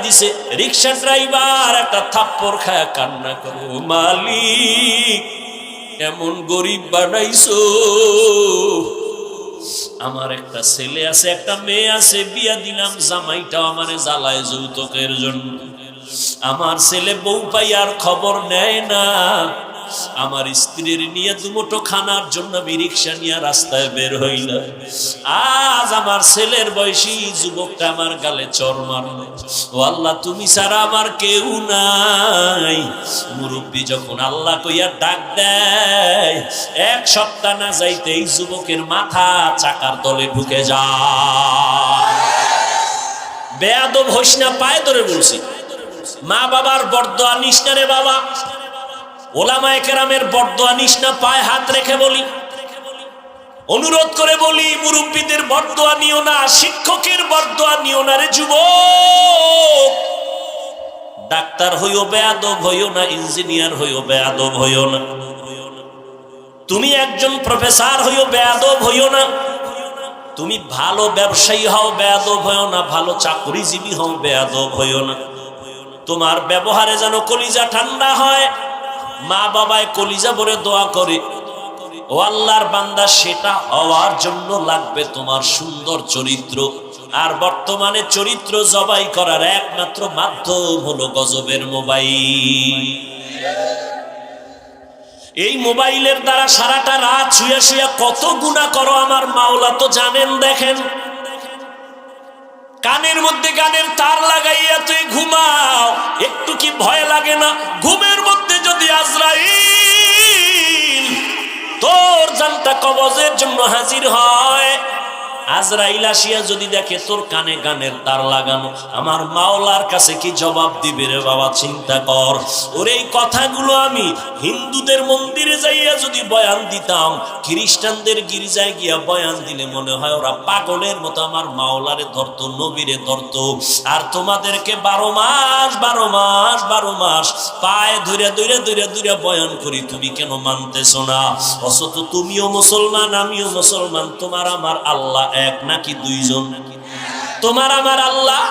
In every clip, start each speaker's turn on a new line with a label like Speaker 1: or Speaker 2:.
Speaker 1: দিছে। রিক্সা ড্রাইভার একটা থাপ্পড় খায় কান্না করে, মালিক এমন গরিব বানাইছো, আমার একটা ছেলে আছে একটা মেয়ে আছে, বিয়া দিলাম, জামাইটাও আমারে জ্বালায় যৌতুকের জন্য। আমার ছেলে বউ পাই আর খবর নেয় না, আমার স্ত্রীর নিয়ে দুমুঠো খানার জন্য আমি রিক্সা নিয়ে রাস্তায় বের হইলাম। আজ আমার ছেলের বয়সী যুবকটা আমার গালে চর মারল। ও আল্লাহ, তুমি ছাড়া আমার কেউ নাই। মুরব্বী যখন আল্লাহ কইয়া ডাক দেয়, এক সপ্তাহ না যাইতে এই যুবকের মাথা চাকার তলে ঢুকে যায়। বেয়াদব হইস না, পায়ে ধরে বলছি। মা বাবার বরদোয়া নিস না রে বাবা, ওলামায়ে কেরামের বরদোয়া নিস না, পায়ে হাত রেখে বলি, অনুরোধ করে বলি, মুরব্বীদের বরদোয়া নিও না, শিক্ষকের বরদোয়া নিও না রে যুবক। ডাক্তার হইও বেয়াদব হইও না, ইঞ্জিনিয়ার হইও বেয়াদব হইও না, তুমি একজন প্রফেসর হইও বেয়াদব হইও না, তুমি ভালো ব্যবসায়ী হও বেয়াদব হইও না, ভালো চাকরিজীবী হও বেয়াদব হইও না। তোমার ব্যবহারে যেন কলিজা ঠান্ডা হয়, মা বাবায় কলিজা ভরে দোয়া করে। ও আল্লাহর বান্দা, সেটা হওয়ার জন্য লাগবে তোমার সুন্দর চরিত্র। আর বর্তমানে চরিত্র জবাই করার একমাত্র মাধ্যম হলো গজবের মোবাইল। এই মোবাইলের দ্বারা সারাটা রাত শুয়ে শুয়ে কত গুনাহ করো আমার মাওলা তো জানেন। দেখেন, কানের মধ্যে গানের তার লাগাইয়া তুই ঘুমাও, একটু কি ভয় লাগে না? ঘুমের মধ্যে যদি আজরাইল তোর জানটা কবজের জন্য হাজির হয়, আজরাইল আসিয়া যদি দেখে তোর কানে গানের তার লাগানো, আমার মাওলার কাছে কি জবাব দিবে রে বাবা? চিন্তা কর। ওর এই কথাগুলো আমি হিন্দুদের মন্দিরে যাইয়া যদি বয়ান দিতাম, খ্রিস্টানদের গির্জায় গিয়া বয়ান দিলে মনে হয় ওরা পাগলের মতো আমার মাওলারে ধরতো, নবীরে ধরতো। আর তোমাদেরকে 12 মাস পায়ে ধরে বয়ান করি, তুমি কেন মানতেছো না? অথচ তুমিও মুসলমান, আমিও মুসলমান, তোমার আমার আল্লাহ এক নাকি দুইজন? তোমার আমার আল্লাহ,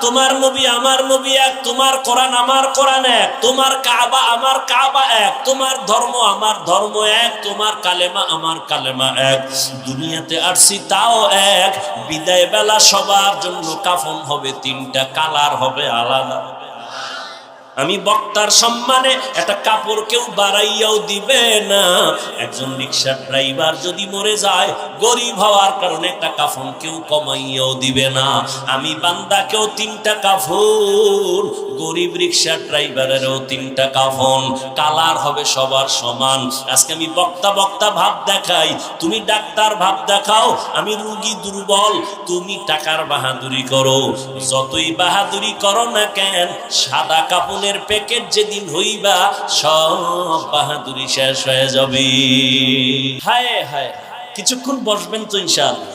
Speaker 1: তোমার নবী আমার নবী এক, তোমার কোরআন আমার কোরআন এক, তোমার কাবা আমার কাবা এক, তোমার ধর্ম আমার ধর্ম এক, তোমার কালেমা আমার কালেমা এক। দুনিয়াতে আসছি তাও এক। বিদায় বেলা সবার জন্য কাফন হবে 3টা, কালার হবে আলাদা। আমি বক্তার সম্মানে একটা কাপড় কেউ বাড়াইয়াও দিবে না। একজন রিক্সা ড্রাইভার যদি মরে যায়, গরিব হওয়ার কারণে একটা কাফন কেউ কমাইয়াও দিবে না। আমি বান্দাকেও 3টা কাফন, গরিব রিক্সা ড্রাইভারেরও 3টা কাফন, কালার হবে সবার সমান। আজকে আমি বক্তা ভাব দেখাই, তুমি ডাক্তার ভাব দেখাও, আমি রোগী দুর্বল, তুমি টাকার বাহাদুরি করো। যতই বাহাদুরি করো না কেন, সাদা কাপড় প্যাকেট যেদিন হইবা সব বাহাদুরি শেষ হয়ে যাবে। হায় হায়, কিছুক্ষণ বসবেন তো ইনশাআল্লাহ।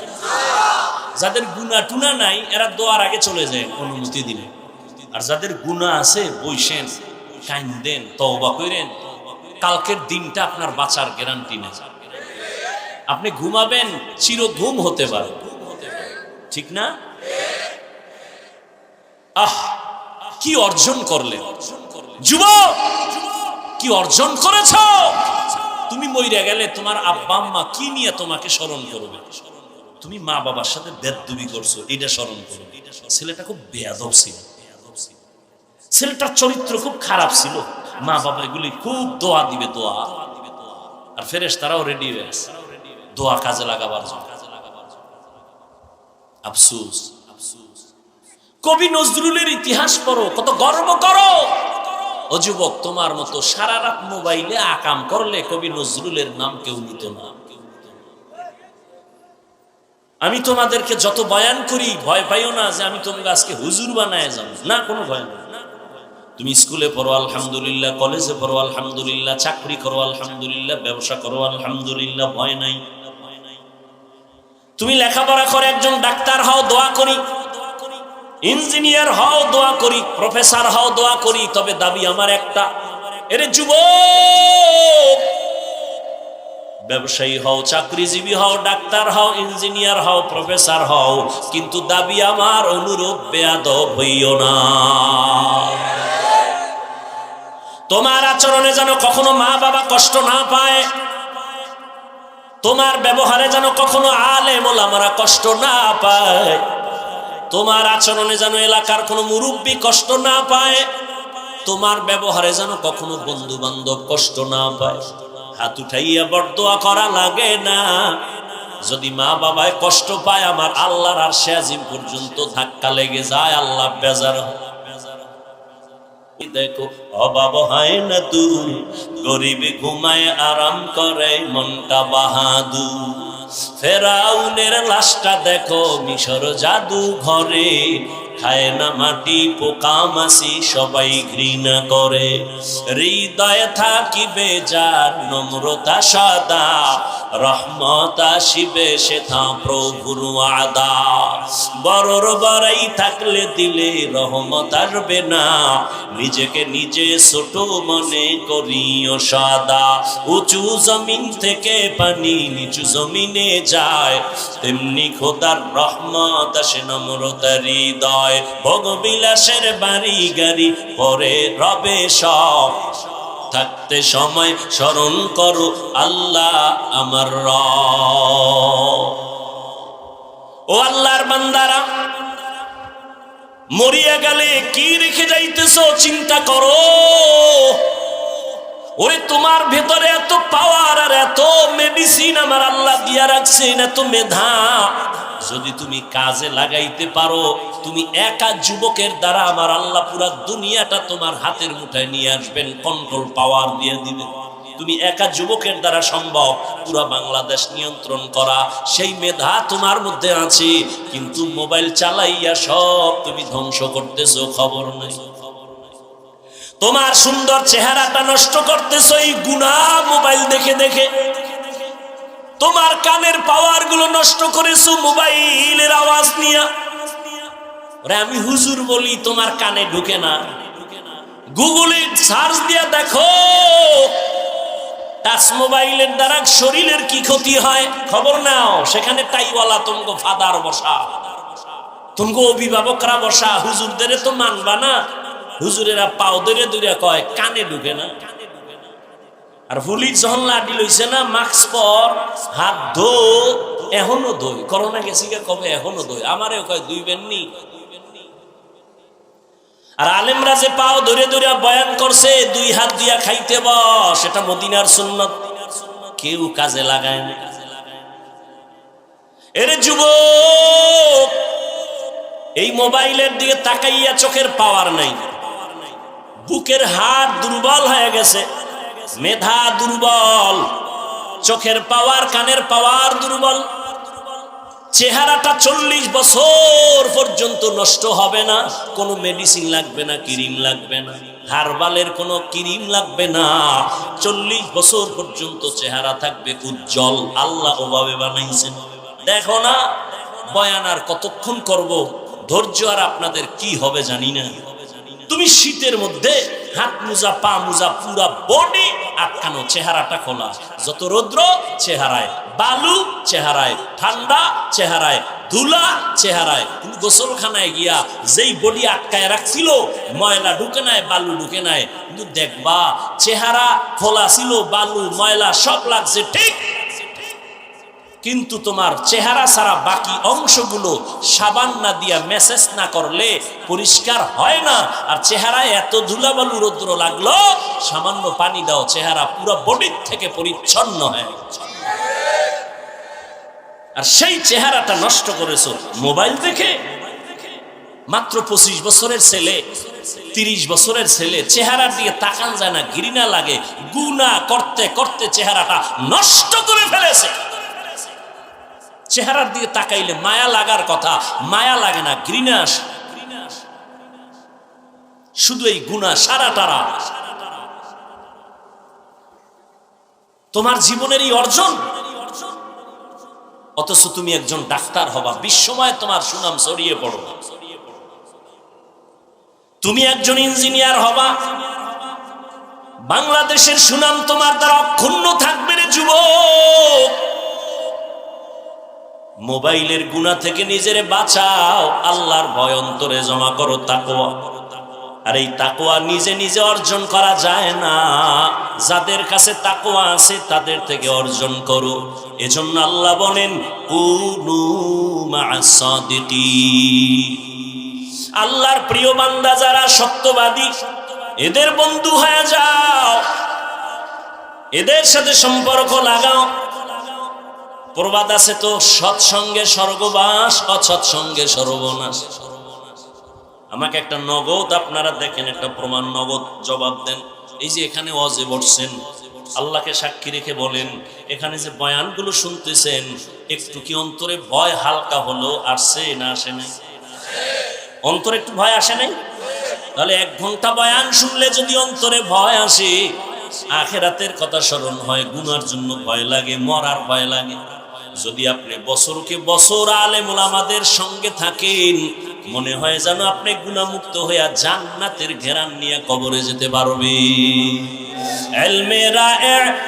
Speaker 1: যাদের গুনাহ টুনা নাই এরা দোয়ার আগে চলে যায় অনুমতি দিলে, আর যাদের গুনাহ আছে বইসেন, কাইন্দেন, তওবা করেন। কালকের দিনটা আপনার বাঁচার গ্যারান্টি নেই। আপনি ঘুমাবেন, চির ঘুম হতে পারে, ঠিক না? কি অর্জন করলেন যুবক, কি অর্জন করেছ? তুমি মইরা গেলে তোমার আব্বা আম্মা কি নিয়ে তোমাকে স্মরণ করবে? তুমি মা বাবার সাথে বেদবি করছো, এটা স্মরণ করো। ছেলেটা খুব বেয়াদব ছিল, ছেলেটার চরিত্র খুব খারাপ ছিল, মা বাবা এগুলি খুব দোয়া দিবে, দোয়া। আর ফেরেশতারাও রেডি হয়ে আছে দোয়া কাজে লাগাবার জন্য। আফসোস, কবি নজরুলের ইতিহাস পড়ো, কত গর্ব করো। ও যুবক, তোমার মতো সারা রাত মোবাইলে আকাম করলে কবি নজরুলের নাম কেউ নিত না। আমি তোমাদেরকে যত বয়ান করি, ভয় পাইও না যে আমি তোমাকে আজকে হুজুর বানায় যাব, না, কোনো ভয় না। তুমি স্কুলে পড়ো আলহামদুলিল্লাহ, কলেজে পড়ো আলহামদুলিল্লাহ, চাকরি করো আলহামদুলিল্লাহ, ব্যবসা করো আলহামদুলিল্লাহ, ভয় নাই। তুমি লেখাপড়া করে একজন ডাক্তার হও, দোয়া করি। ইঞ্জিনিয়ার হও, দোয়া করি। প্রফেসর হও, দোয়া করি। তবে দাবি আমার একটা, এরে যুবক, ব্যবসায়ী হও, চাকরিজীবী হও, ডাক্তার হও, ইঞ্জিনিয়ার হও, প্রফেসর হও, কিন্তু দাবি আমার অনুরূপ বেয়াদব হইও না। তোমার আচরণে যেন কখনো মা বাবা কষ্ট না পায়, তোমার ব্যবহারে যেন কখনো আলেম ওলামারা কষ্ট না পায়, তোমার আচরণে যেন এলাকার কোনো মুরব্বী কষ্ট না পায়, তোমার ব্যবহারে যেন কখনো বন্ধু বান্ধব কষ্ট না পায়। হাত উঠাইয়া বরদোয়া করা লাগে না। যদি মা বাবায় কষ্ট পায়, আমার আল্লাহর আরশে আজিম পর্যন্ত ধাক্কা লেগে যায়, আল্লাহ বেজার হয়। দেখো অভাব হয় না দূর, গরিবে ঘুমায় আরাম করে মনটা বাহাদুর। ফেরাউনের লাশটা দেখো মিশর জাদু ঘরে, খায় না মাটি পোকা মাছি সবাই ঘৃণা করে। হৃদয়ে থাকিবে যার নম্রতা সদা, রহমত আসিবে সেথা প্রভুর ওয়াদা। বড়র বড়াই থাকলে দিলে রহমত আসবে না, নিজেকে নিজে ছোট মনে করিও সদা। উঁচু জমিন থেকে পানি নিচু জমিনে যায়, তেমনি খোদার রহমত আসে নম্রতার হৃদয়। ভোগবিলাসের বাড়ি গাড়ি পরে রবে সব, থাকতে সময় স্মরণ করো আল্লাহ আমার রব। ও আল্লাহর বান্দারা, মরিয়া গেলে কি রেখে যাইতেছো চিন্তা করো। ওরে তোমার ভেতরে এত পাওয়ার আর এত মেডিসিন আমার আল্লাহ দিয়া রাখছেন, এত মেধা, যদি তুমি কাজে লাগাইতে পারো, তুমি একা যুবকের দ্বারা আমার আল্লাহ পুরা দুনিয়াটা তোমার হাতের মুঠায় নিয়ে আসবেন, কন্ট্রোল পাওয়ার দিয়ে দিবেন। তুমি একা যুবকের দ্বারা সম্ভব পুরা বাংলাদেশ নিয়ন্ত্রণ করা, সেই মেধা তোমার মধ্যে আছে। কিন্তু মোবাইল চালাইয়া সব তুমি ধ্বংস করতেছো, খবর নাই। তোমার সুন্দর চেহারাটা নষ্ট করতেছো এই গুনাহ মোবাইল দেখে দেখে। তোমার কানের পাওয়ার গুলো নষ্ট করেছো মোবাইলের আওয়াজ নিয়ে। আমি হুজুর বলি, তোমার কানে ঢুকে না। গুগলে সার্চ দিয়ে দেখো টাচ মোবাইলের দ্বারা শরীরের কি ক্ষতি হয়, খবর নাও। সেখানে টাইওয়ালা তোমাকে ফাদার বসা, তোমাকে অভিভাবকরা বসা। হুজুরদের তো মানবা না, হুজুরেরা পাও ধরে দূরে কয় কানে ঢুকে না। আর পুলিশ যখন লাঠি লইছে না, মাস্ক পর, হাত ধো, এখনো ধোই, করোনা গেছি কবে এখনো ধোই, আমারে কয় দুইবেন নি। আর আলেমরা যে পাও ধরে ধরে বয়ান করছে, দুই হাত দিয়া খাইতে বস, এটা মদিনার সুন্নত, কেউ কাজে লাগায় না। এরে যুবক, এই মোবাইলের দিকে তাকাইয়া চোখের পাওয়ার নাই, বুকের হাড় দুর্বল হয়ে গেছে, মেধা দুর্বল, চোখের পাওয়ার কানের পাওয়ার দুর্বল। চেহারাটা 40 বছর পর্যন্ত নষ্ট হবে না, কোনো মেডিসিন লাগবে না, ক্রিম লাগবে না, হার্বালের কোনো ক্রিম লাগবে না। 40 বছর পর্যন্ত চেহারা থাকবে উজ্জ্বল। আল্লাহ ওভাবে বানাইছেন। দেখো না, বয়ান আর কতক্ষণ করব, ধৈর্য আর আপনাদের কি হবে জানি না। তুমি শীতের মধ্যে হাত মোজা পা মোজা পুরা বডি আটকানো, চেহারাটা খোলা, যত রৌদ্র চেহারায়, বালু চেহারায়, ঠান্ডা চেহারায়, ধুলা চেহারায়। কিন্তু গোসলখানায় গিয়া যেই বডি আটকায় রাখছিল, ময়লা ঢুকে নাই, বালু ঢুকে নাই, কিন্তু দেখবা চেহারা খোলা ছিল, বালু ময়লা সব লাগছে ঠিক, কিন্তু তোমার চেহারা ছাড়া বাকি অংশগুলো সাবান না দিয়া মেসেজ না করলে পরিষ্কার হয় না। আর চেহারায় এত ধুলাবালু রৌদ্র লাগলো, সামান্য পানি দাও, চেহারা পুরো বডির থেকে পরিচ্ছন্ন হয়। আর সেই চেহারাটা নষ্ট করেছো মোবাইল দেখে। মাত্র 25 বছরের ছেলে, 30 বছরের ছেলে, চেহারার দিকে তাকান যায় না, ঘৃণা লাগে, গুনাহ করতে করতে চেহারাটা নষ্ট করে ফেলেছে। চেহারার দিকে তাকাইলে মায়া লাগার কথা, মায়া লাগে না, ঘৃণা আসে। শুধু এই গুনাহ সারাটারা তোমার জীবনের এই অর্জন, অথচ তুমি একজন ডাক্তার হবা, বিশ্বময় তোমার সুনাম ছড়িয়ে পড়ো। তুমি একজন ইঞ্জিনিয়ার হবা, বাংলাদেশের সুনাম তোমার দ্বারা অক্ষুণ্ণ থাকবে রে যুবক। মোবাইলের গুনাহ থেকে নিজেরে বাঁচাও, আল্লাহর ভয় অন্তরে জমা করো, তাকওয়া। আর এই তাকওয়া নিজে নিজে অর্জন করা যায় না, যাদের কাছে তাকওয়া আছে তাদের থেকে অর্জন করো। এজন্য আল্লাহ বলেন কুনু মা'আস সাদিকিন। আল্লাহর প্রিয় বান্দা যারা সত্যবাদী, এদের বন্ধু হয়ে যাও, এদের সাথে সম্পর্ক লাগাও। প্রবাদ আছে তো, সৎসঙ্গে স্বর্গবাস, অসৎসঙ্গে সর্বনাশ। আমাকে একটা নগদ, আপনারা দেখেন একটা প্রমাণ, নগদ জবাব দেন। এই যে এখানে ওয়াজে বসছেন, আল্লাহকে সাক্ষী রেখে বলেন, এখানে যে বয়ানগুলো শুনতেছেন, একটু কি অন্তরে ভয় হালকা হলো আসছে না আসে নাই? অন্তরে একটু ভয় আসে নাই? তাহলে 1 ঘন্টা বয়ান শুনলে যদি অন্তরে ভয় আসে, আখিরাতের কথা স্মরণ হয়, গুনার জন্য ভয় লাগে, মরার ভয় লাগে। যদি আপনি বছরকে বছর আলেম ওলামাদের সঙ্গে থাকেন, মনে হয় যেন আপনি গুনাহমুক্ত হইয়া জান্নাতের ঘেরান নিয়ে কবরে যেতে পারবে। ইলমে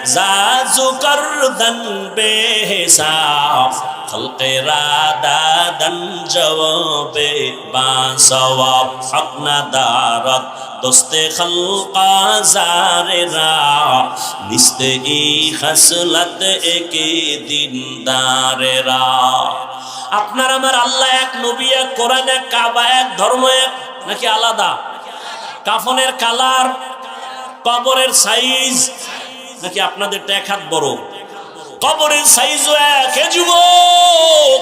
Speaker 1: ইজাজু করদান বেহিসাব, খলকে রাদাদান জওয়াবে বাসওয়াব, হক না দারত দোস্তে খলকা জারেরা, নিস্তে ই খসলত একে দিনদারেরা। আপনার আমার আল্লাহ এক, নবী এক, কোরআন এক, কাবা এক, ধর্ম এক, নাকি আলাদা? কাফনের কালার, কবরের সাইজ নাকি আপনাদেরটা 1 হাত বড়? কবরের সাইজও এক। হে যুবক,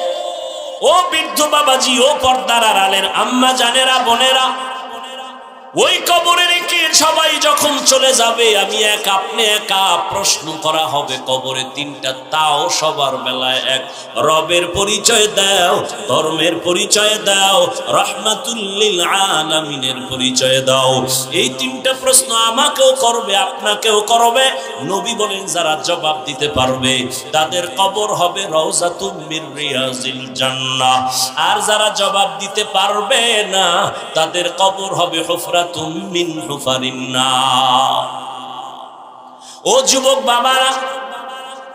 Speaker 1: ও বৃদ্ধ বাবাজি, ও পর্দার আড়ালের আম্মা জানেরা, বোনেরা, ওই কবরে রেখে সবাই যখন চলে যাবে, আমি এক, আপনি একা, প্রশ্ন করা হবে কবরে 3টা, তাও সবার বেলায় এক। রবের পরিচয় দাও, ধর্মের পরিচয় দাও, রাহমাতুল লিল আলামিনের পরিচয় দাও। এই 3টা প্রশ্ন আমাকেও করবে, আপনাকেও করবে। নবী বলেন যারা জবাব দিতে পারবে তাদের কবর হবে রওজাতুম মির রিয়াজিল জান্নাহ, আর যারা জবাব দিতে পারবে না তাদের কবর হবে হুফরাতুম মিন হুফারিন নার। ও যুবক বাবারা,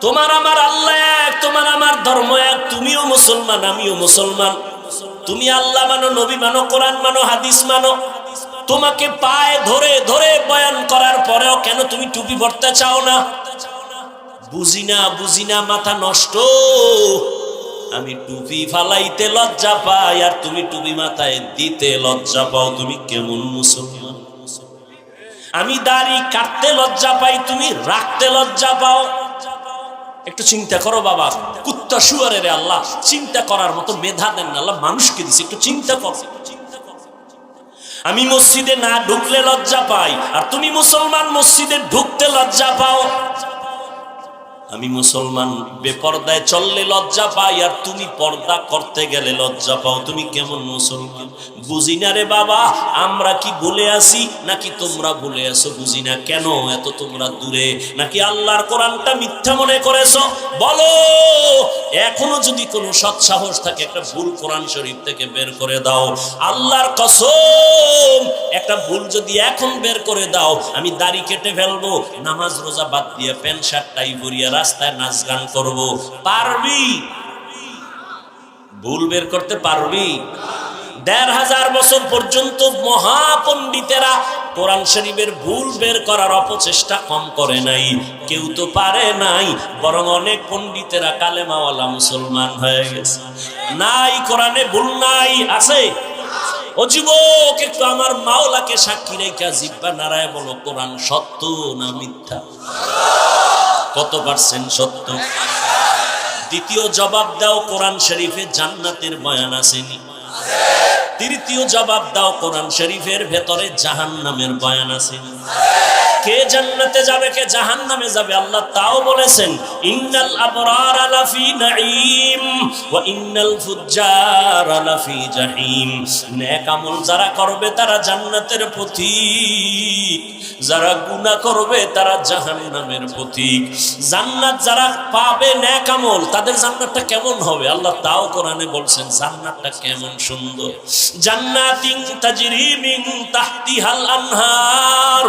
Speaker 1: তোমার আমার আল্লাহ এক, তোমার আমার ধর্ম এক, তুমিও মুসলমান আমিও মুসলমান। তুমি আল্লাহ মানো, নবী মানো, কোরআন মানো, হাদিস মানো। তোমাকে পায়ে ধরে ধরে বয়ান করার পরেও কেন তুমি টুপি পরতে চাও না? বুঝি না, বুঝি না, মাথা নষ্ট। আমি টুপি ফালাইতে লজ্জা পাই আর তুমি টুপি মাথায় দিতে লজ্জা পাও, তুমি কেমন মুসলমান? আমি দাড়ি কাটতে লজ্জা পাই, তুমি রাখতে লজ্জা পাও। একটু চিন্তা করো বাবা, কুত্তা শুয়ারে আল্লাহ চিন্তা করার মতো মেধা দেন না, আল্লাহ মানুষকে দিছে, একটু চিন্তা করো। আমি মসজিদে না ঢুকলে লজ্জা পাই আর তুমি মুসলমান মসজিদে ঢুকতে লজ্জা পাও। আমি মুসলমান বেপরদায় চললে লজ্জা পাই আর তুমি পর্দা করতে গেলে লজ্জা পাও, তুমি কেমন মুসলমান? বুঝি না রে বাবা, আমরা কি ভুলে আসি নাকি তোমরা ভুলে আসো? বুঝি না কেন এত তোমরা দূরে, নাকি আল্লাহর কোরআনটা মিথ্যা মনে করেছো? বলো, এখনো যদি কোনো সৎসাহস থাকে একটা ভুল কোরআন শরীফ থেকে বের করে দাও। আল্লাহর কসম, একটা ভুল যদি এখন বের করে দাও, আমি দাড়ি কেটে ফেলবো, নামাজ রোজা বাদ দিয়ে প্যান্ট শার্ট টাই পরিয়ে রাস্তায় নাচ গান করবো। পারবি? ভুল বের করতে পারবি? ১৫০০ বছর পর্যন্ত মহাপণ্ডিতেরা কোরআন শরীফের ভুল বের করার অপচেষ্টা কম করে নাই। কেউ তো পারে নাই, বরং অনেক পণ্ডিতেরা কালেমাওয়ালা মুসলমান হয়ে গেছে। নাই কোরআনে ভুল নাই, আছে? ও যুবক, একটু আমার মাওলাকে সাক্ষী রেখা জিহ্বা নাড়ায় বলো, কোরআন সত্য না মিথ্যা? কত পার্সেন্ট সত্য? দ্বিতীয় জবাব দাও, কোরআন শরীফে জান্নাতের বয়ান আসেনি? তৃতীয় জবাব দাও, কোরআন শরীফের ভেতরে জাহান্নামের বয়ান আসেনি? কে জান্নাতে যাবে, কে জাহান্নামে যাবে আল্লাহ তাও বলেছেন, ইন্নাল আবরার লাফি নাঈম ওয়া ইন্নাল ফুজ্জার লাফি জাহিম। নেক আমল যারা করবে তারা জান্নাতের পথিক, যারা গুনাহ করবে তারা জাহান্নামের পথিক। জান্নাত যারা পাবে নেক আমল, তাদের জান্নাতটা কেমন হবে আল্লাহ তাও কোরআনে বলছেন, জান্নাতটা কেমন সুন্দর। জান্নাতিন তাজরি মিন তাহতিহাল আনহার,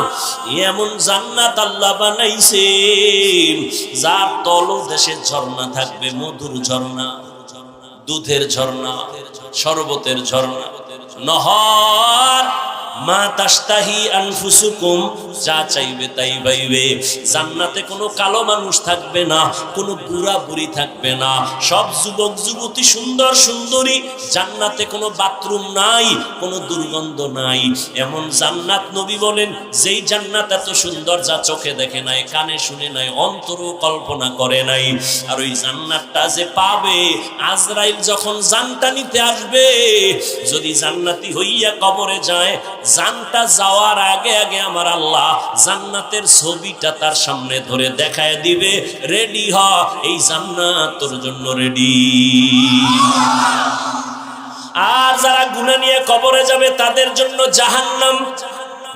Speaker 1: এমন এমন জান্নাত আল্লাহ বানাইছেন যার তলদেশে ঝর্ণা থাকবে, মধুর ঝর্ণা, দুধের ঝর্ণা, শরবতের ঝর্ণা, নহর, মা তাশতাহি আনফুসুকুম, যা চাইবে তাই পাইবে। জান্নাতে কোনো কালো মানুষ থাকবে না, কোনো বুড়া বুড়ি থাকবে না, সব যুবক যুবতী, সুন্দর সুন্দরী। জান্নাতে কোনো বাথরুম নাই, কোনো দুর্গন্ধ নাই। এমন জান্নাত নবী বলেন, যেই জান্নাত এত সুন্দর যা চোখে দেখে নাই, কানে শুনে নাই, অন্তরও কল্পনা করে নাই। আর ওই জান্নাতটা যে পাবে, আজরাইল যখন জানটা নিতে আসবে, যদি জান্নাতি হইয়া কবরে যায়, জানটা যাওয়ার আগে আগে আমার আল্লাহ জান্নাতের ছবিটা তার সামনে ধরে দেখায় দিবে, রেডি হ, এই জান্নাত তোর জন্য রেডি। আর যারা গুনাহ নিয়ে কবরে যাবে তাদের জন্য জাহান্নাম।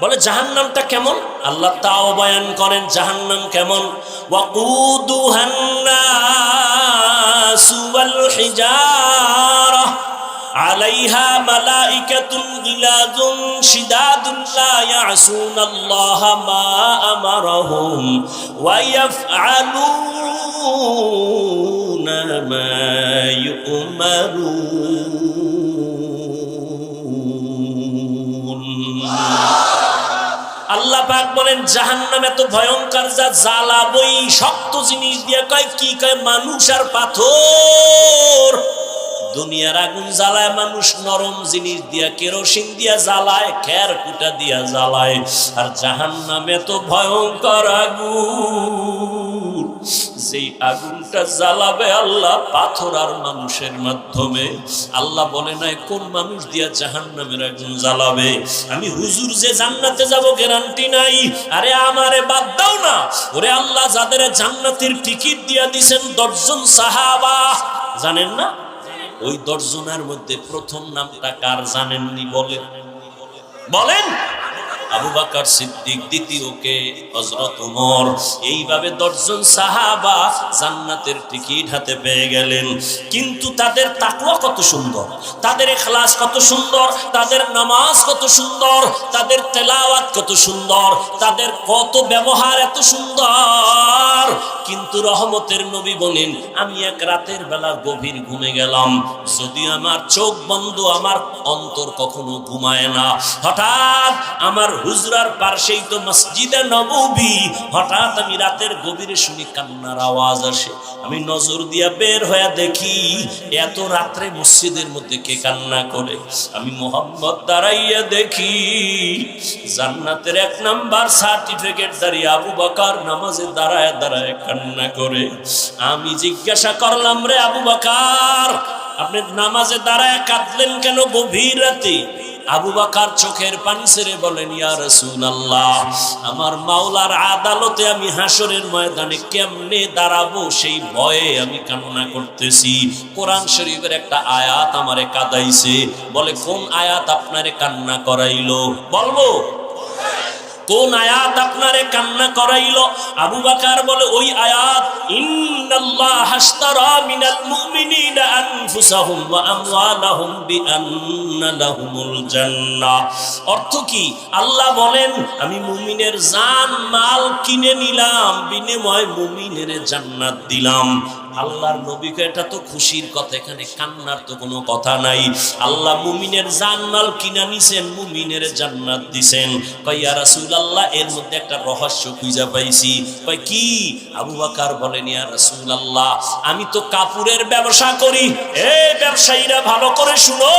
Speaker 1: বলে জাহান্নামটা কেমন? আল্লাহ তাও বয়ান করেন জাহান্নাম কেমন। ওয়াকুদুহান নাসু ওয়াল হিজারা আলাইহা মালাইকাতুন গিলাযুন শিদাদুন লা ইয়াসুনাল্লাহা মা আমারাহুম ওয়া ইয়াফআলুনা মা ইউমারুন। আল্লাহ পাক বলেন জাহান্নাম এত ভয়ঙ্কর, যা জ্বালাবই, শক্ত জিনিস দিয়ে, কয় কি, কয় মানুষ আর পাথর। দুনিয়ার আগুন জ্বালায় মানুষ নরম জিনিস দিয়া, কেরোসিন দিয়া জ্বালায়, খের কুটা দিয়া জ্বালায়। আর জাহান্নাম এত ভয়ঙ্কর আগুন, যেই আগুনটা জ্বালাবে আল্লাহ পাথর আর মানুষের মাধ্যমে। আল্লাহ বলে নাই কোন মানুষ দিয়া জাহান্নামের আগুন জ্বালাবে। আমি হুজুর যে জান্নাতে যাব গ্যারান্টি নাই। আরে আমারে বাদ দাও না। ওরে আল্লাহ যাদের জান্নাতের টিকিট দিয়া দিবেন 10 জন সাহাবা, জানেন না? ওই 10 জনের মধ্যে প্রথম নামটা কার জানেননি? বলেন বলেন। আবু বকর সিদ্দিক, দ্বিতীয়কে হযরত ওমর। এইভাবে 10 জন সাহাবা জান্নাতের টিকিট হাতে পেয়ে গেলেন। কিন্তু তাদের তাকওয়া কত সুন্দর, তাদের ইখলাস কত সুন্দর, তাদের নামাজ কত সুন্দর, তাদের তেলাওয়াত কত সুন্দর, তাদের কত ব্যবহার এত সুন্দর। কিন্তু রহমতের নবী বলেন, আমি এক রাতের বেলা গভীর ঘুমে গেলাম, যদি আমার চোখ বন্ধ, আমার অন্তর কখনো ঘুমায় না। হঠাৎ আমার হুজরার পাশেই তো মসজিদে নববী, হঠাৎ আমি রাতের গভীরে শুনি কান্নার আওয়াজ আসে। আমি নজর দিয়া বের হয়ে দেখি এত রাত্রে মসজিদের মধ্যে কে কান্না করে। আমি মোহাম্মদ দাঁড়াইয়া দেখি জান্নাতের 1 নাম্বার সার্টিফিকেট দাঁড়িয়ে আবু বকর নামাজে দাঁড়ায় দাঁড়ায় কান্না করে। আমি জিজ্ঞাসা করলাম, রে আবু বকর, আপনি নামাজে দাঁড়ায় কাঁদলেন কেন গভীর রাতে? আবু বকর চোখের পানি ছেড়ে বলেন, ইয়া রাসূলুল্লাহ, আমার মাওলার আদালতে আমি হাসরের ময়দানে কেমনে দাঁড়াবো সেই ভয়ে আমি কান্না করতেছি। কোরআন শরীফের একটা আয়াত আমারে কাঁদাইছে। বলে কোন আয়াত আপনারে কান্না করাইলো? বলবো কোন আয়াত আপনারে কান্না করাইলো? আবু বকর বলে ওই আয়াত, ইন্নাল্লাহা আশতারা মিনাল মুমিনিনা আনফুসাহুম ওয়া আমওয়ালাহুম বিআন্না লাহুমুল জান্নাহ। অর্থ কি? আল্লাহ বলেন আমি মুমিনের জান মাল কিনে নিলাম, বিনিময়ে মুমিনের জান্নাত দিলাম। আল্লাহর নবীকে এটা তো খুশির কথা, এখানে কান্নার তো কোনো কথা নাই। আল্লাহ মুমিনের জান্নাত কিনা নিছেন, মুমিনের জান্নাত দিছেন। কয় ইয়া রাসূলুল্লাহ, এর মধ্যে একটা রহস্য খুঁজে পাইছি। কয় কি? আবু বকর বলেন, ইয়া রাসূলুল্লাহ, আমি তো কাপড়ের ব্যবসা করি। এই ব্যবসায়ীরা ভালো করে শুনো।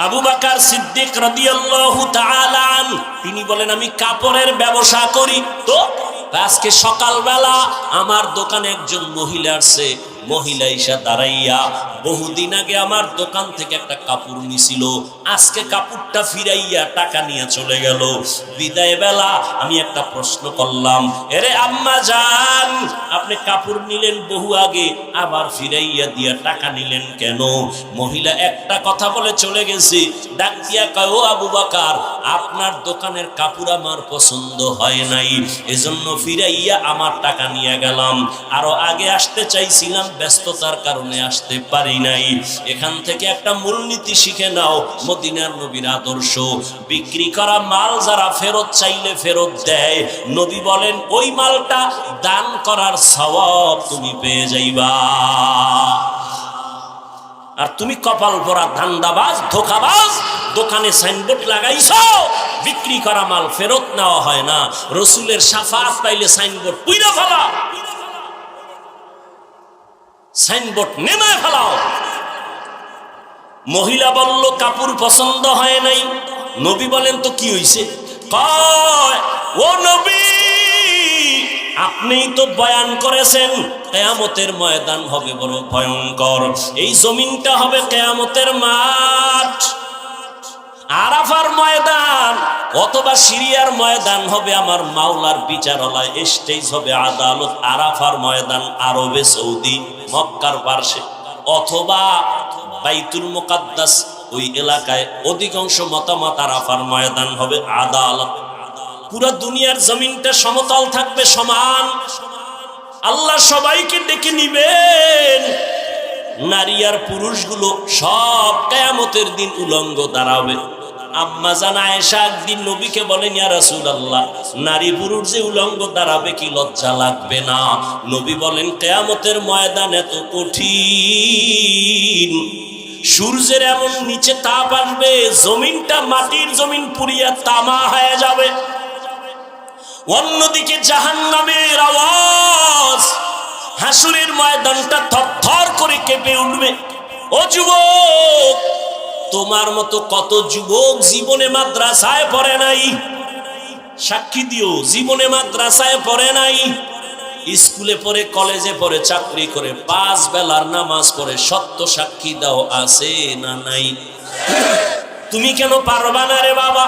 Speaker 1: আবু বকর সিদ্দিক রাদিয়াল্লাহু তাআলা আনহু তিনি বলেন, আমি কাপড়ের ব্যবসা করি। তো আজকে সকালবেলা আমার দোকানে একজন মহিলা আসছে। মহিলা ইসা দাঁড়াইয়া বহুদিন আগে আমার দোকান থেকে একটা কাপড় নিছিল, আজকে কাপড়টা ফিরাইয়া টাকা নিয়ে চলে গেল। বিদায় বেলা আমি একটা প্রশ্ন করলাম, এরে আম্মা জান, আপনি কাপড় নিলেন বহু আগে, আবার ফিরাইয়া দিয়া টাকা নিলেন কেন? মহিলা একটা কথা বলে চলে গেছে। ডাক দিয়া কয়, ও আবু বকর, আপনার দোকানের কাপড় আমার পছন্দ হয় নাই, এজন্য ফিরাইয়া আমার টাকা নিয়ে গেলাম। আরো আগে আসতে চাইছিলাম, ব্যস্ততার কারণে আসতে পারি নাই। এখান থেকে একটা মূলনীতি শিখে নাও, মদিনার নবীর আদর্শ। বিক্রি করা মাল যারা ফেরত চাইলে ফেরত দেয়, নবী বলেন ওই মালটা দান করার সওয়াব তুমি পেয়ে যাইবা। আর তুমি কপাল ভরা ধান্দাবাজ, ধোঁকাবাজ, দোকানে সাইনবোর্ড লাগাইছো বিক্রি করা মাল ফেরত নেওয়া হয় না। রসুলের শাফাআত পাইলে সাইনবোর্ড পুইরা ফেলাও, সাইনবোর্ড নেমে ফেলাও। মহিলা বলল কাপড় পছন্দ হয় নাই। নবী বলেন তো কি হইছে? কয় ও নবী, আপনিই তো বয়ান করেছেন কিয়ামতের ময়দান হবে বড় ভয়ঙ্কর। এই জমিনটা হবে কিয়ামতের মাঠ, আরাফার ময়দান অথবা সিরিয়ার ময়দান হবে আমার মাওলার বিচারালয়, স্টেজ হবে আদালত। আরাফার ময়দান আরবে সৌদি মক্কার পার্শ্বে অথবা বাইতুল মুকাদ্দাস ওই এলাকায়, অধিকাংশ মতামত আরাফার ময়দান হবে আদালত। পুরা দুনিয়ার জমিনটা সমতল থাকবে, সমান। আল্লাহ সবাইকে ডেকে নিবেন, নারী আর পুরুষগুলো সব কিয়ামতের দিন উলঙ্গ দাঁড়াবে। আম্মা জান আয়েশা একদিন নবীকে বলেন, ইয়া রাসূলুল্লাহ, নারী পুরুষ যে উলঙ্গ দাঁড়াবে কি লজ্জা লাগবে না? নবী বলেন কিয়ামতের ময়দান এত কঠিন, সূর্যের এমন নিচে তাপ আসবে, জমিনটা মাটির জমিন পুড়িয়া তামা হয়ে যাবে। অন্যদিকে জাহান্নামের আওয়াজ, হাসুরের ময়দানটা থরথর করে কেঁপে উঠবে। ও যুবক, তোমার মতো কত যুবক জীবনে মাদ্রাসায় পড়ে নাই, সাক্ষী দিও, জীবনে মাদ্রাসায় পড়ে নাই, স্কুলে পড়ে, কলেজে পড়ে, চাকরি করে, 5 বেলার নামাজ পড়ে, সত্য সাক্ষী দাও আছে না নাই? তুমি কেন পারবা না রে বাবা?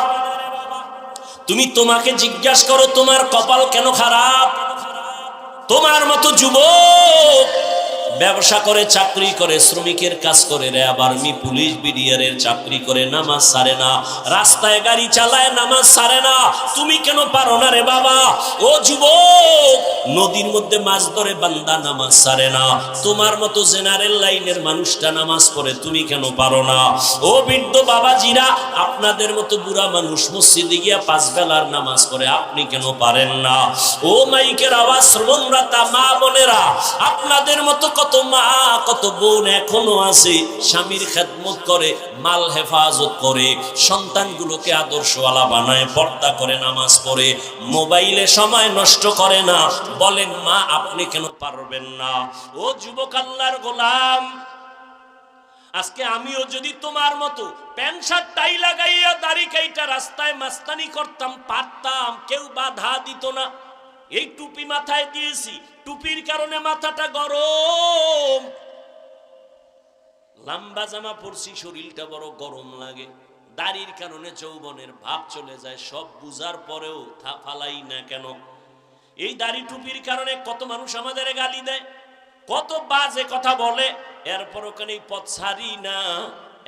Speaker 1: তুমি তোমাকে জিজ্ঞাসা করো, তোমার কপাল কেন খারাপ? তোমার মতো যুবক ব্যবসা করে, চাকরি করে, শ্রমিকের কাজ করে, র্যাব, আর্মি, পুলিশ, বিডিআরের চাকরি করে, নামাজ ছাড়ে না, রাস্তায় গাড়ি চালায়, নামাজ ছাড়ে না। তুমি কেন পারো না রে বাবা? ও যুবক, নদীর মধ্যে মাছ ধরে বান্দা নামাজ ছাড়ে না, তোমার মতো জেনারেল লাইনের মানুষটা নামাজ পড়ে, তুমি কেন পারো না? ও বৃদ্ধ বাবাজিরা, আপনাদের মতো বুড়া মানুষ মসজিদে গিয়া 5 বেলার নামাজ পড়ে, আপনি কেন পারেন না? ও মাইকের আওয়াজ শ্রবণরতা মা বোনেরা, আপনাদের মতো কত মা, কত বোন এখনো আছে, স্বামীর খেদমত করে, মাল হেফাজত করে, সন্তানগুলোকে আদর্শওয়ালা বানায়, পর্দা করে, নামাজ পড়ে, মোবাইলে সময় নষ্ট করে না। বলেন মা, আপনি কেন পারবেন না? ও যুবক আল্লাহর গোলাম, আজকে আমিও যদি তোমার মতো প্যান্ট শার্ট টাই লাগাইয়া দাড়ি কাইটা রাস্তায় মাস্তানি করতাম, পারতাম, কেউ বাধা দিত না। এই টুপি মাথায় দিয়েছি, টুপির কারণে মাথাটা গরম, লম্বা জামা পরছি, শরীরটা বড় গরম লাগে, দাড়ির কারণে যৌবনের ভাব চলে যায়। সব বুঝার পরেও ফালাই না কেন? এই দাড়ি টুপির কারণে কত মানুষ আমাদের গালি দেয়, কত বাজে কথা বলে, এরপর ওখানে পথ ছাড়ি না।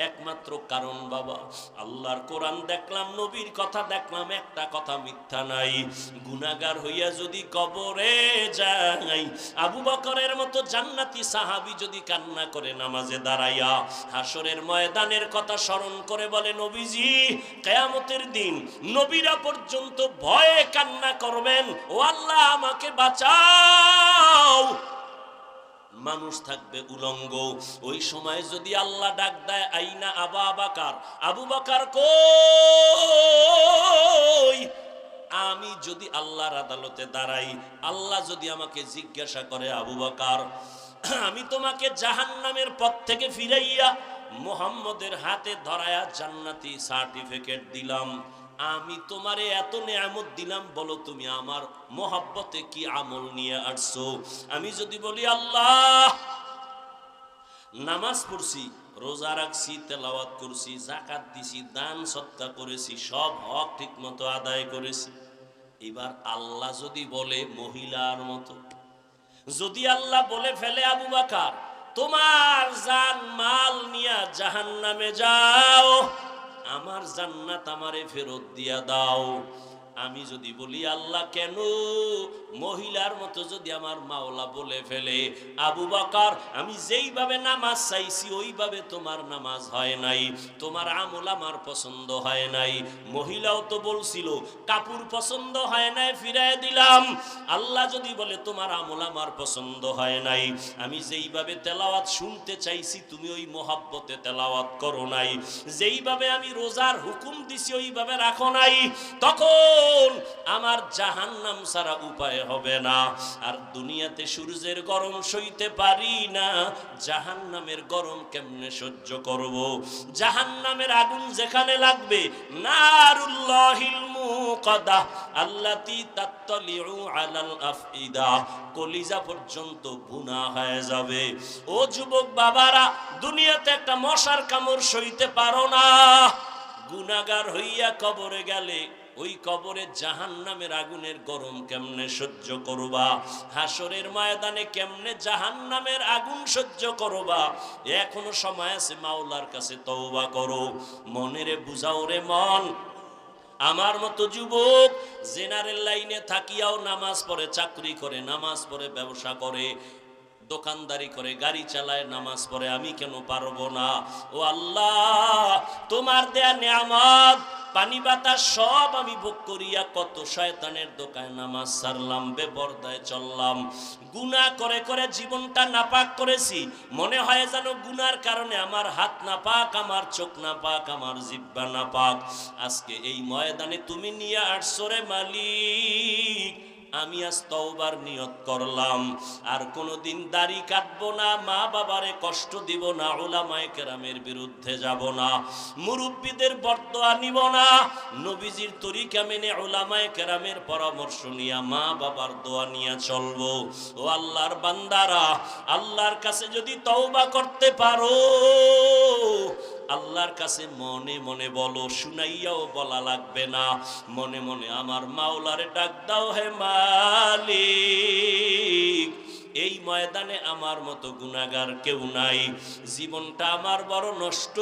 Speaker 1: একমাত্র কারণ বাবা, আল্লাহর কোরআন দেখলাম, নবীর কথা দেখলাম, একটা কথা মিথ্যা নাই। গুনাহগার হইয়া যদি কবরে যাই, আবু বকরের মতো জান্নাতি সাহাবী যদি কান্না করে নামাজে দাঁড়াইয়া, হাসরের ময়দানের কথা স্মরণ করে বলে, নবীজি কিয়ামতের দিন নবীরা পর্যন্ত ভয়ে কান্না করবেন, ও আল্লাহ আমাকে বাঁচাও। মানুষ থাকবে উলঙ্গ। ওই সময় যদি আল্লাহ ডাক দেয়, আইনা আবা বাকার, আবু বকর কই? আমি যদি আল্লাহর আদালতে দাঁড়াই, আল্লাহ যদি আমাকে জিজ্ঞাসা করে, আবু বকর, আমি তোমাকে জাহান্নামের পথ থেকে ফিরাইয়া মুহাম্মদের হাতে ধরায়া জান্নাতি সার্টিফিকেট দিলাম, আমি তোমারে এত নেয়ামত দিলাম, বলো তুমি আমার মোহাব্বতে কি আমল নিয়ে আসছো? আমি যদি বলি, আল্লাহ নামাজ পড়ছি, রোজা রাখছি, তেলাওয়াত করছি, যাকাত দিছি, দান সদকা করেছি, সব হক ঠিক মতো আদায় করেছি, এবার আল্লাহ যদি বলে মহিলার মতো, যদি আল্লাহ বলে ফেলে, আবু বকর তোমার জান মাল নিয়া জাহান্নামে যাও, আমার জান্নাত আমারে ফেরত দিয়া দাও, আমি যদি বলি, আল্লাহ কেন? মহিলার মতো যদি আমার মাওলা বলে ফেলে, আবু বকর আমি যেইভাবে নামাজ চাইছি ওইভাবে তোমার নামাজ হয় নাই, তোমার আমল আমার পছন্দ হয় নাই। মহিলাও তো বলছিল কাপড় পছন্দ হয় নাই ফিরায় দিলাম। আল্লাহ যদি বলে তোমার আমল আমার পছন্দ হয় নাই, আমি যেইভাবে তেলাওয়াত শুনতে চাইছি তুমি ওই মোহাব্বতে তেলাওয়াত করো নাই, যেইভাবে আমি রোজার হুকুম দিছি ওইভাবে রাখো নাই, তখন আমার জাহান্নাম ছাড়া উপায় হবে না। আর দুনিয়াতে সূর্যের গরম সইতে পারি না, জাহান্নামের গরম কেমনে সহ্য করব? জাহান্নামের আগুন যেখানে লাগবে, নারুল্লাহিল মুকাদা আল্লাতী তাত্তালিউ আলাল আফইদা, কলিজা পর্যন্ত ভুনা হয়ে যাবে। ও যুবক বাবারা, দুনিয়াতে একটা মশার কামড় সইতে পারো না, গুনাহগার হইয়া কবরে গেলে ওই কবরে জাহান্নামের আগুনের গরম কেমনে সহ্য করবা? হাসরের ময়দানে কেমনে জাহান্নামের আগুন সহ্য করবা? এখনো সময় আছে, মাওলার কাছে তওবা করো। মনেরে বুঝাও রে মন। আমার মতো যুবক জেনারেল লাইনে থাকিয়াও নামাজ পড়ে, চাকরি করে, নামাজ পড়ে, ব্যবসা করে, দোকানদারি করে, গাড়ি চালায়, নামাজ পড়ে, আমি কেন পারবো না? ও আল্লাহ, তোমার দেয়া নিয়ামত পানি বাতাস সব আমি ভোগ করিয়া কত শয়তানের দোকানে নামাজ ছাড়লাম, বেপরদায় চললাম, গুনাহ করে করে জীবনটা নাপাক করেছি। মনে হয় যেন গুনার কারণে আমার হাত নাপাক, আমার চোখ নাপাক, আমার জিহ্বা নাপাক। আজকে এই ময়দানে তুমি নিয়ে আসছো রে মালিক, আমি আজ তওবার নিয়ত করলাম, আর কোনোদিন দাড়ি কাটবো না, মা বাবারে কষ্ট দিব না, উলামায়ে কেরামের বিরুদ্ধে যাব না, মুরব্বীদের বরদোয়া নিব না, নবীজির তরিকা মেনে উলামায়ে কেরামের পরামর্শ নিয়া মা বাবার দোয়া নিয়া চলবো। ও আল্লাহর বান্দারা, আল্লাহর কাছে যদি তওবা করতে পারো, আল্লাহর কাছে মনে মনে বলো, শুনাইয়াও বলা লাগবে না, মনে মনে আমার মাওলারে ডাক দাও, হে মালিক, এই ময়দানে আমার মতো গুনাহগার কেউ নাই, জীবনটা আমার বড় নষ্ট,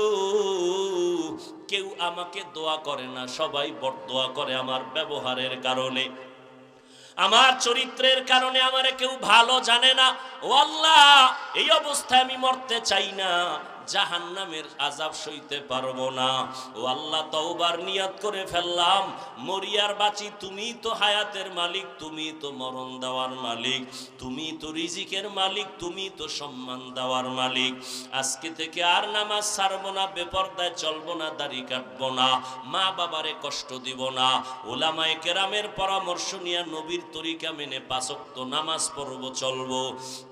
Speaker 1: কেউ আমাকে দোয়া করে না, সবাই বরদোয়া করে আমার ব্যবহারের কারণে, আমার চরিত্রের কারণে আমারে কেউ ভালো জানে না। ও আল্লাহ, এই অবস্থায় আমি মরতে চাই না, জাহান্নামের আযাব সইতে পারবো না। ও আল্লাহ, তওবার নিয়ত করে ফেললাম, মরিয়ার বাঁচি, তুমি তো হায়াতের মালিক, তুমি তো মরণ দেওয়ার মালিক, তুমি তো রিজিকের মালিক, তুমি তো সম্মান দেওয়ার মালিক। আজকে থেকে আর নামাজ ছাড়বো না, বেপরদায় চলবো না, দাড়ি কাটবো না, মা বাবারে কষ্ট দিব না, উলামায়ে কেরামের পরামর্শ নিয়ে নবীর তরিকা মেনে 5 ওয়াক্ত নামাজ পড়বো, চলবো।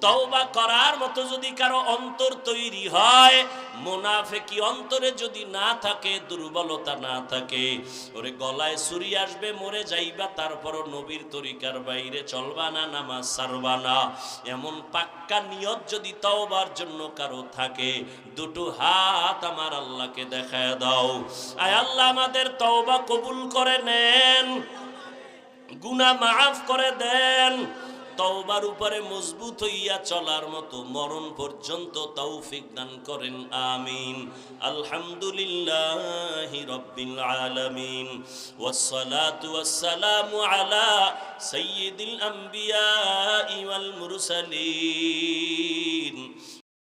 Speaker 1: তওবা করার মতো যদি কারো অন্তর তৈরি হয়, মুনাফিকি অন্তরে যদি না থাকে, দুর্বলতা না থাকে, ওরে গলায় ছুরি আসবে, মরে যাইবা, তারপরও নবীর তরিকার বাইরে চলবা না, নামাজ ছাড়বা না, এমন পাক্কা নিয়ত যদি তওবার জন্য কারো থাকে, দুটো হাত আমার আল্লাহকে দেখায় দাও। আয় আল্লাহ, আমাদের তওবা কবুল করে নেন, গুনাহ মাফ করে দেন, তওবার উপরে মজবুত হইয়া চলার মতো মরণ পর্যন্ত তৌফিক দান করেন, আমিন। আলহামদুলিল্লাহি রাব্বিল আলামিন, ওয়াসসালাতু ওয়াসসালামু আলা সাইয়্যিদিল আম্বিয়া ওয়াল মুরসালিন।